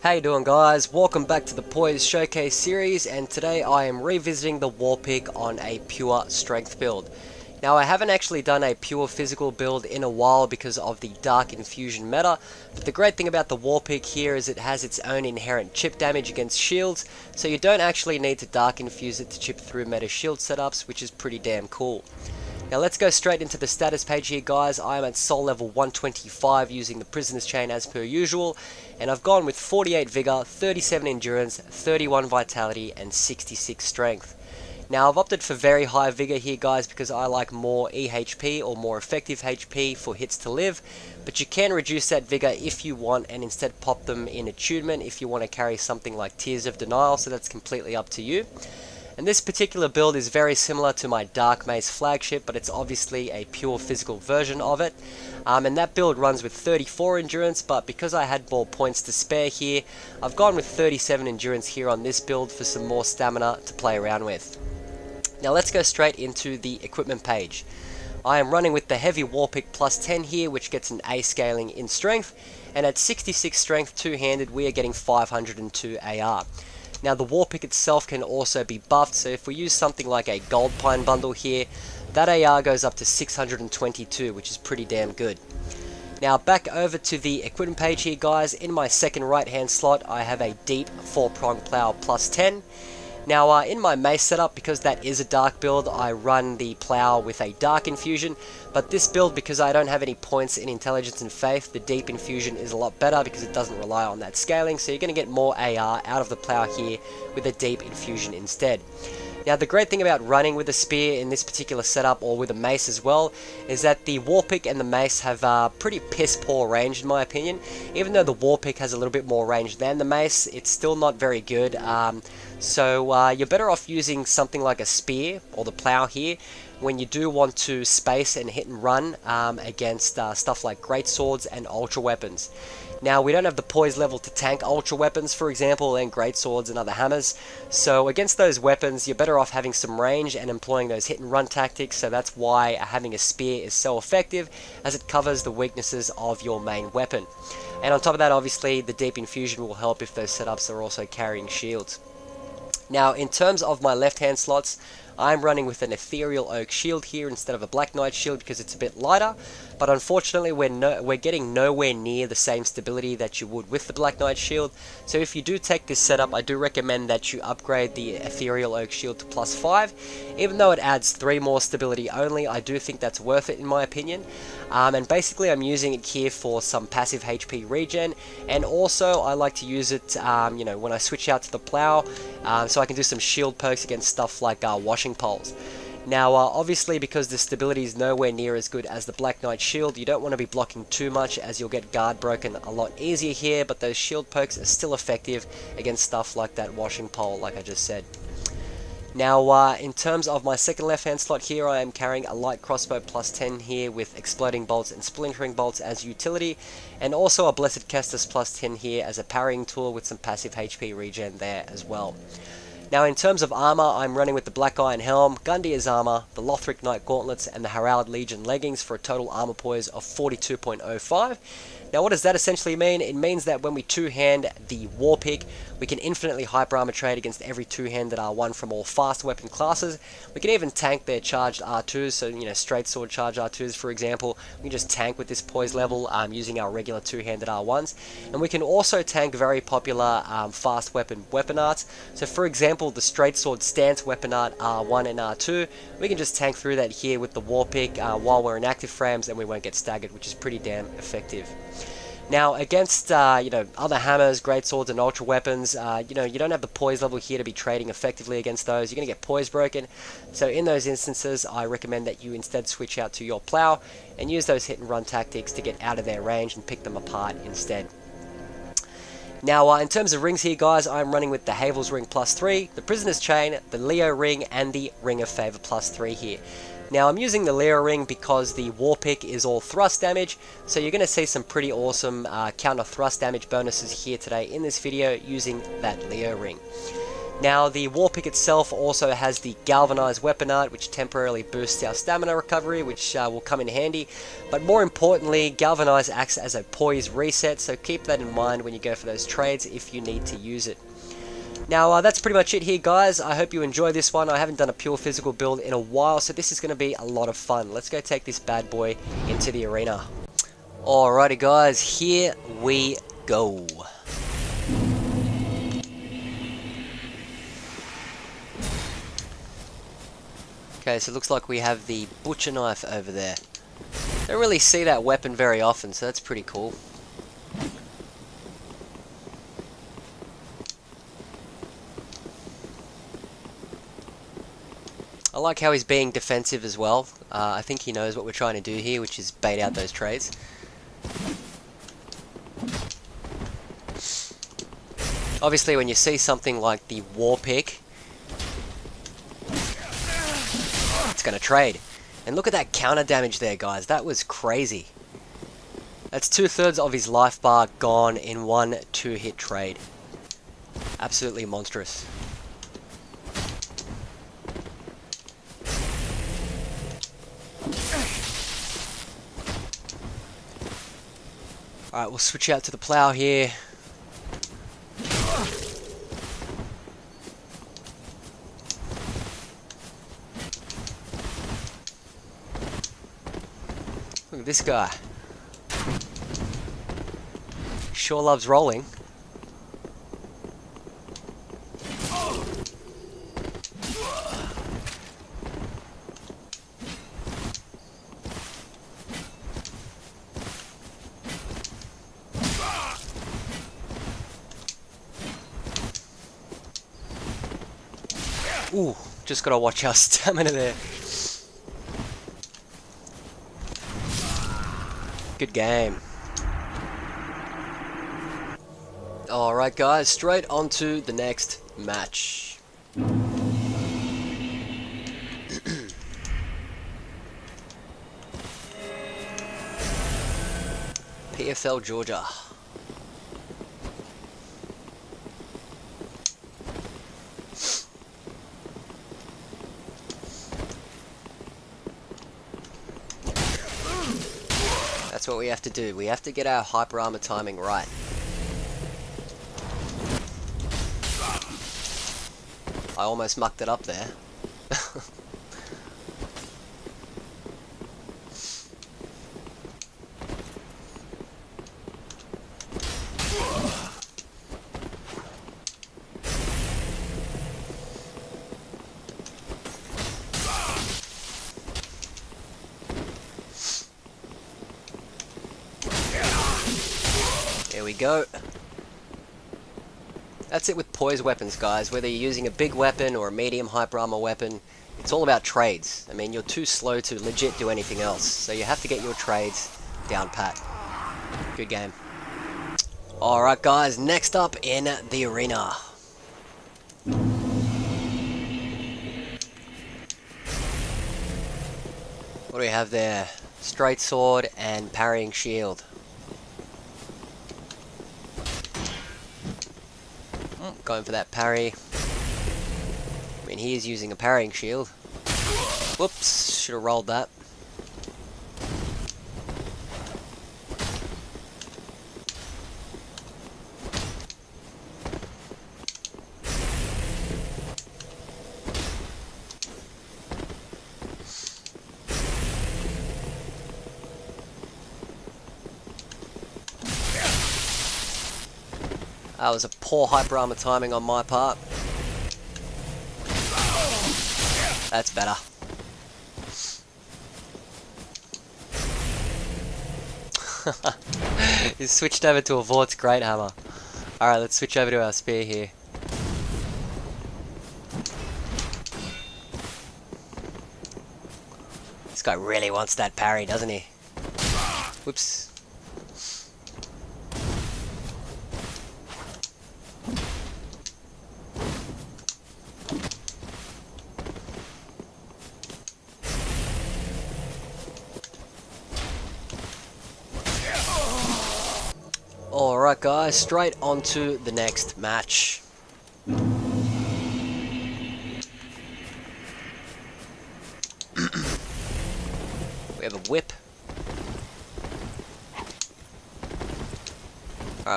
How you doing, guys? Welcome back to the Poise Showcase series, and today I am revisiting the Warpick on a pure strength build. Now, I haven't actually done a pure physical build in a while because of the Dark Infusion meta, but the great thing about the Warpick here is it has its own inherent chip damage against shields, so you don't actually need to Dark Infuse it to chip through meta shield setups, which is pretty damn cool. Now let's go straight into the status page here, guys. I am at soul level 125 using the Prisoner's Chain as per usual, and I've gone with 48 Vigor, 37 Endurance, 31 Vitality, and 66 Strength. Now I've opted for very high Vigor here, guys, because I like more EHP or more effective HP for hits to live, but you can reduce that Vigor if you want and instead pop them in Attunement if you want to carry something like Tears of Denial, so that's completely up to you. And this particular build is very similar to my Dark Mace flagship, but it's obviously a pure physical version of it. And that build runs with 34 Endurance, but because I had more points to spare here, I've gone with 37 Endurance here on this build for some more stamina to play around with. Now let's go straight into the equipment page. I am running with the Heavy Warpick plus 10 here, which gets an A scaling in strength, and at 66 strength two-handed we are getting 502 AR. Now the Warpick itself can also be buffed, so if we use something like a Gold Pine bundle here, that AR goes up to 622, which is pretty damn good. Now back over to the equipment page here, guys. In my second right hand slot I have a Deep 4-prong plow plus 10. Now in my mace setup, because that is a dark build, I run the plow with a Dark Infusion, but this build, because I don't have any points in Intelligence and Faith, the Deep Infusion is a lot better because it doesn't rely on that scaling, so you're going to get more AR out of the plow here with a Deep Infusion instead. Now the great thing about running with a spear in this particular setup, or with a mace as well, is that the Warpick and the mace have pretty piss poor range in my opinion. Even though the Warpick has a little bit more range than the mace, it's still not very good. So you're better off using something like a spear or the plow here when you do want to space and hit and run against stuff like great swords and ultra weapons. Now we don't have the poise level to tank ultra weapons, for example, and great swords and other hammers, so against those weapons you're better off having some range and employing those hit and run tactics, so that's why having a spear is so effective, as it covers the weaknesses of your main weapon. And on top of that, obviously the Deep Infusion will help if those setups are also carrying shields. Now in terms of my left hand slots, I'm running with an Ethereal Oak shield here instead of a Black Knight shield because it's a bit lighter, but unfortunately we're getting nowhere near the same stability that you would with the Black Knight shield, so if you do take this setup, I do recommend that you upgrade the Ethereal Oak shield to +5. Even though it adds 3 more stability only, I do think that's worth it in my opinion. And basically I'm using it here for some passive HP regen, and also I like to use it you know, when I switch out to the plow, so I can do some shield perks against stuff like washing poles. Now obviously, because the stability is nowhere near as good as the Black Knight shield, you don't want to be blocking too much as you'll get guard broken a lot easier here, but those shield perks are still effective against stuff like that washing pole like I just said. Now in terms of my second left hand slot here, I am carrying a light crossbow plus 10 here with exploding bolts and splintering bolts as utility, and also a Blessed Kestis plus 10 here as a parrying tool with some passive HP regen there as well. Now in terms of armor, I'm running with the Black Iron Helm, Gundyr's armor, the Lothric Knight Gauntlets, and the Herald Legion leggings for a total armor poise of 42.05. Now what does that essentially mean? It means that when we two-hand the Warpick, we can infinitely hyper armor trade against every two-handed R1 from all fast weapon classes. We can even tank their charged R2s, so you know, straight sword charged R2s for example, we can just tank with this poise level using our regular two-handed R1s. And we can also tank very popular fast weapon arts. So for example, the straight sword stance weapon art R1 and R2, we can just tank through that here with the Warpick while we're in active frames, and we won't get staggered, which is pretty damn effective. Now against you know, other hammers, great swords, and ultra weapons, you know, you don't have the poise level here to be trading effectively against those. You're going to get poise broken. So in those instances, I recommend that you instead switch out to your plow and use those hit and run tactics to get out of their range and pick them apart instead. Now in terms of rings here, guys, I'm running with the Havel's Ring plus 3, the Prisoner's Chain, the Leo Ring, and the Ring of Favor plus 3 here. Now I'm using the Leo Ring because the Warpick is all thrust damage, so you're going to see some pretty awesome counter thrust damage bonuses here today in this video using that Leo Ring. Now, the Warpick itself also has the Galvanized Weapon Art, which temporarily boosts our stamina recovery, which will come in handy. But more importantly, Galvanize acts as a Poise reset, so keep that in mind when you go for those trades if you need to use it. Now, that's pretty much it here, guys. I hope you enjoy this one. I haven't done a pure physical build in a while, so this is going to be a lot of fun. Let's go take this bad boy into the arena. Alrighty, guys, here we go. Okay, so it looks like we have the butcher knife over there. Don't really see that weapon very often, so that's pretty cool. I like how he's being defensive as well. I think he knows what we're trying to do here, which is bait out those trades. Obviously, when you see something like the Warpick, it's going to trade. And look at that counter damage there, guys. That was crazy. That's 2/3 of his life bar gone in one 2-hit trade. Absolutely monstrous. Alright, we'll switch out to the plow here. Look at this guy. Sure loves rolling. Ooh, just gotta watch our stamina there. Good game. Alright guys, straight on to the next match. PFL Georgia. That's what we have to do. We have to get our hyper armor timing right. I almost mucked it up there. There we go. That's it with poise weapons, guys. Whether you're using a big weapon or a medium hyper armor weapon, it's all about trades. I mean, you're too slow to legit do anything else, so you have to get your trades down pat. Good game. Alright guys, next up in the arena. What do we have there? Straight sword and parrying shield. Going for that parry. I mean, he is using a parrying shield. Whoops, should have rolled that. That was a poor hyper armor timing on my part. That's better. He's switched over to a Vort's Great Hammer. Alright, let's switch over to our spear here. This guy really wants that parry, doesn't he? Whoops. Alright guys, straight on to the next match.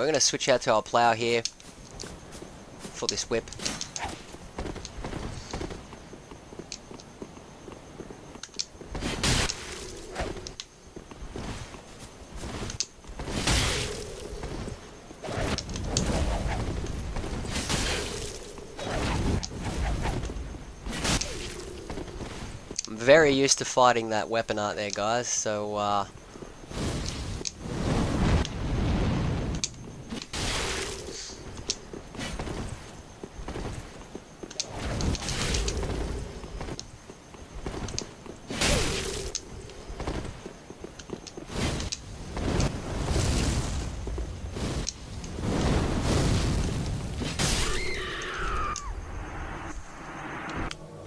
we're going to switch out to our plow here for this whip. I'm very used to fighting that weapon out there, guys, so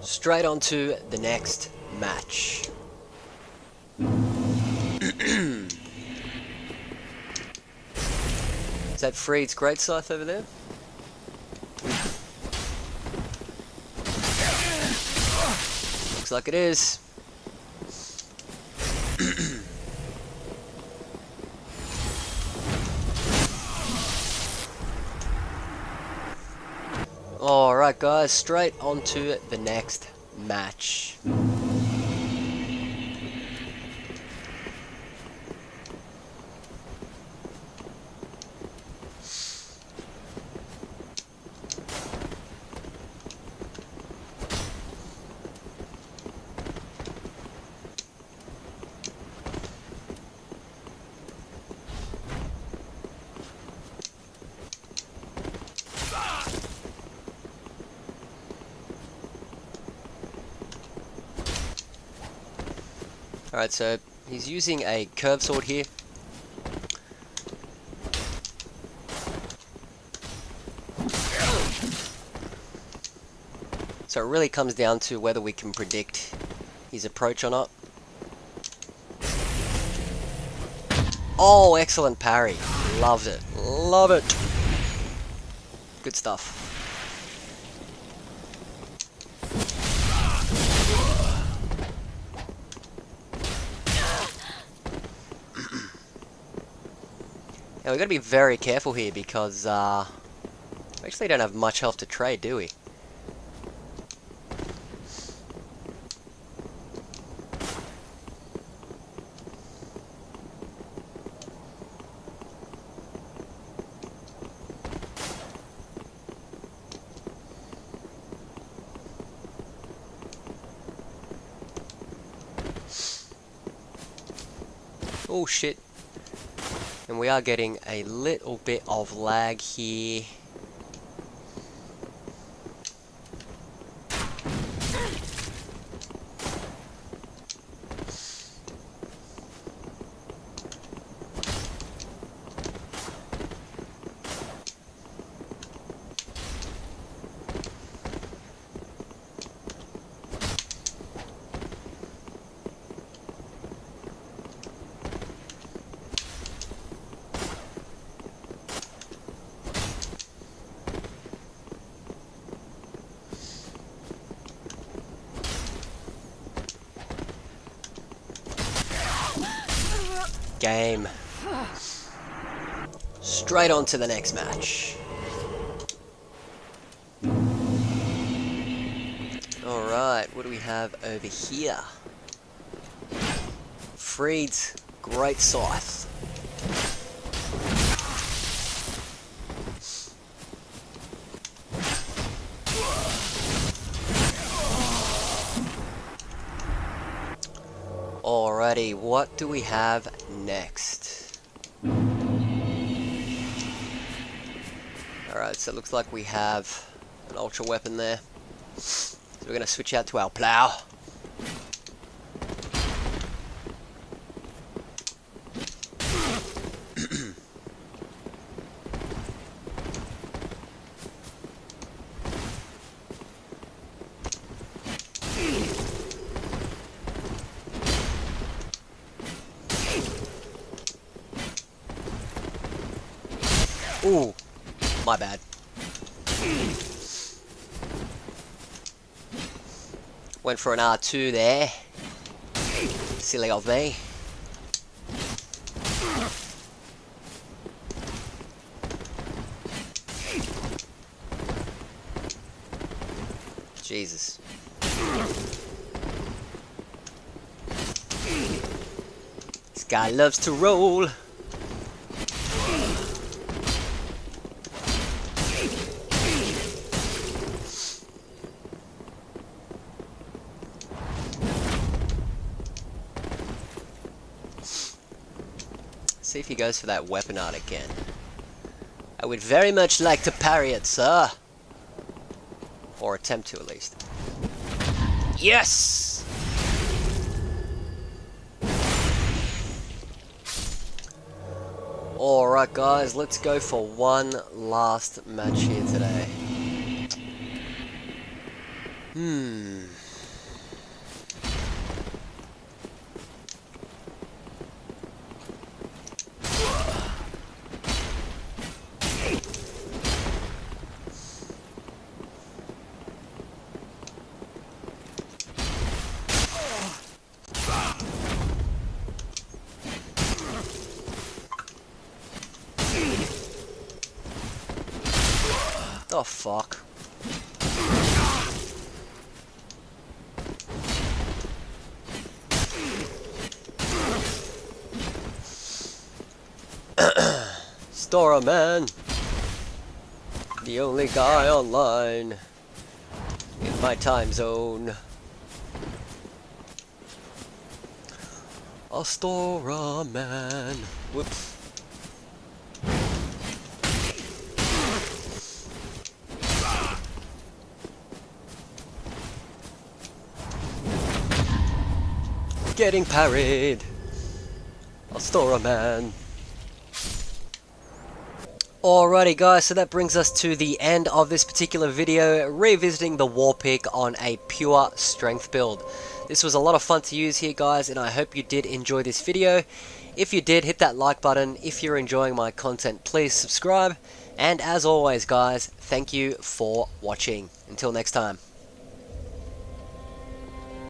straight on to the next match. Is that Freed's great scythe over there? Looks like it is. Alright guys, straight on to the next match. Alright, so he's using a curved sword here. So it really comes down to whether we can predict his approach or not. Oh, excellent parry. Loved it. Love it. Good stuff. Now we've got to be very careful here because we actually don't have much health to trade, do we? Oh shit. And we are getting a little bit of lag here. Game. Straight on to the next match. Alright, what do we have over here? Freed's great scythe. Alrighty, what do we have next? Alright, so it looks like we have an ultra weapon there. So we're going to switch out to our plow. Ooh, my bad. Went for an R2 there. Silly of me. Jesus. This guy loves to roll. See if he goes for that weapon art again. I would very much like to parry it, sir. Or attempt to, at least. Yes! Alright guys, let's go for one last match here today. Oh fuck. Stora man, the only guy online in my time zone. A Stora man. Whoops. Getting parried. A Stora man. Alrighty guys, so that brings us to the end of this particular video, revisiting the Warpick on a pure strength build. This was a lot of fun to use here guys, and I hope you did enjoy this video. If you did, hit that like button. If you're enjoying my content, please subscribe. And as always guys, thank you for watching. Until next time.